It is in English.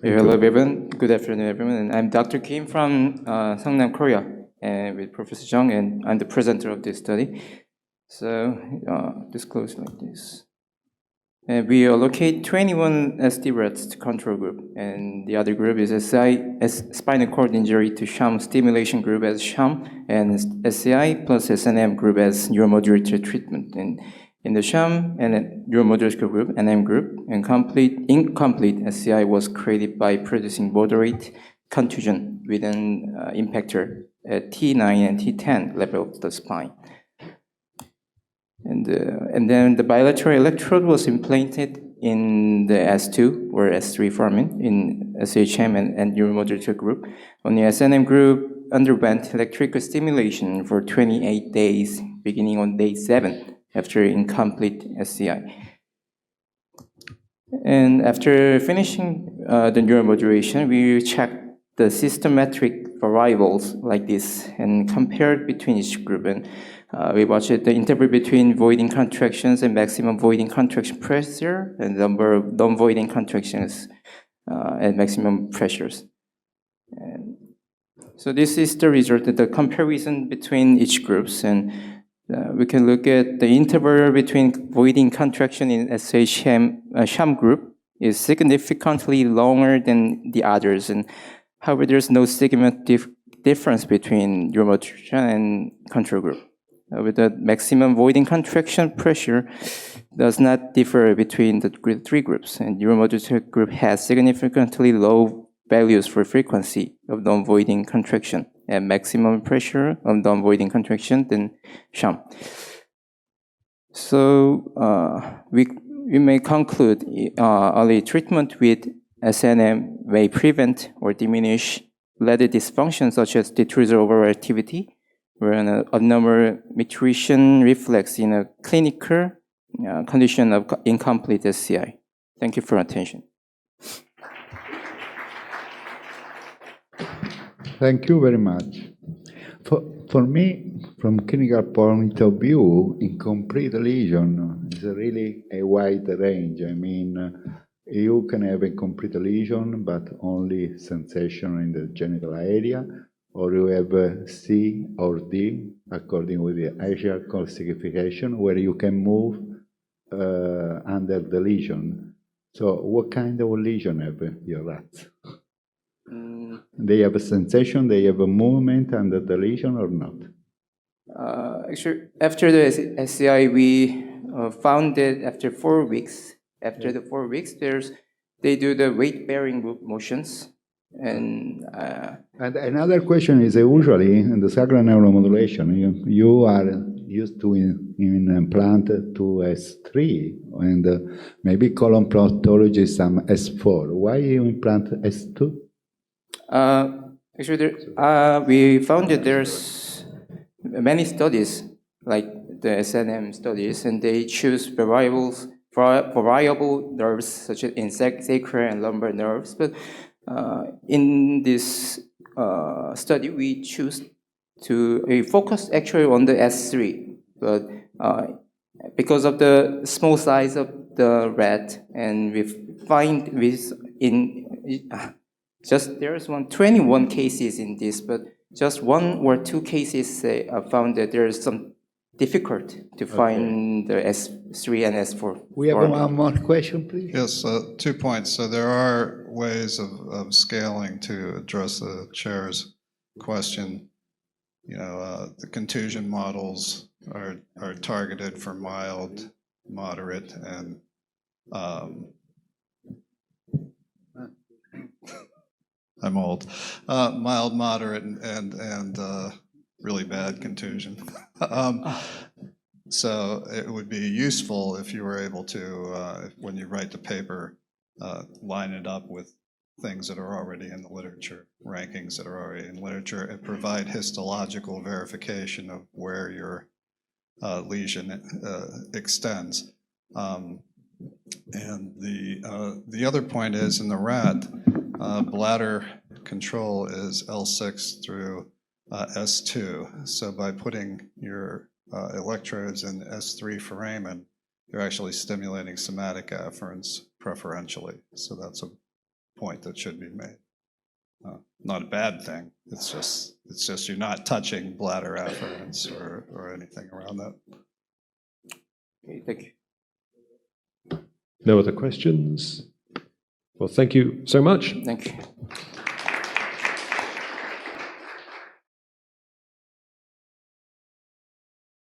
Hello, everyone. Good afternoon, everyone. And I'm Dr. Kim from Seongnam, Korea, and with Professor Jung, and I'm the presenter of this study. So, disclose like this. And we allocate 21 SD rats to control group, and the other group is spinal cord injury to sham stimulation group as sham, and SCI plus SNM group as neuromodulator treatment. And in the sham and neuromodulator group, NM group, and incomplete SCI was created by producing moderate contusion with an impactor at T9 and T10 level of the spine. And then the bilateral electrode was implanted in the S2 or S3 foramen in SHM and neuromodulator group. On the SNM group underwent electrical stimulation for 28 days, beginning on day 7 after incomplete SCI. And after finishing the neuromodulation, we checked the systematic variables like this and compared between each group. And we watched the interval between voiding contractions and maximum voiding contraction pressure and number of non-voiding contractions at maximum pressures. And so this is the result of the comparison between each groups. And we can look at the interval between voiding contraction in sham group is significantly longer than the others. And however, there's no significant difference between neuromodulation and control group. With the maximum voiding contraction pressure does not differ between the three groups, and neuromodulator group has significantly low values for frequency of non-voiding contraction and maximum pressure of non-voiding contraction than sham. So we may conclude early treatment with SNM may prevent or diminish bladder dysfunction such as detrusor overactivity, or an abnormal micturition reflex in a clinical condition of incomplete SCI. Thank you for your attention. Thank you very much. For me, from clinical point of view, incomplete lesion is really a wide range. I mean, you can have a complete lesion, but only sensation in the genital area, or you have C or D, according with the axial calcification, where you can move under the lesion. So what kind of lesion have your rats? They have a sensation, they have a movement under the lesion or not? Actually, after the SCI, we found that after 4 weeks, the 4 weeks, they do the weight-bearing motions. And another question is usually in the sacral neuromodulation, you are used to implant to S3 and maybe colon proctology some S4. Why you implant S2? Actually, we found that there's many studies like the SNM studies, and they choose variable nerves such as in sacral and lumbar nerves, but in this study, we choose to focus actually on the S3, but because of the small size of the rat, and we find there's 21 cases in this, but just 1 or 2 cases found that there is some difficult to find the S3 and S4. We have one more question, please. Yes, 2 points. So there are ways of scaling to address the chair's question. You know, the contusion models are targeted for mild, moderate, and I'm old. Mild, moderate, and really bad contusion. So it would be useful if you were able to, when you write the paper, line it up with things that are already in the literature, rankings that are already in literature, and provide histological verification of where your lesion extends. And the other point is in the rat, bladder control is L6 through S2. So by putting your electrodes in S3 foramen, you're actually stimulating somatic afferents preferentially. So that's a point that should be made. Not a bad thing. It's just you're not touching bladder afferents or anything around that. Okay, thank you. No other questions? Well, thank you so much. Thank you.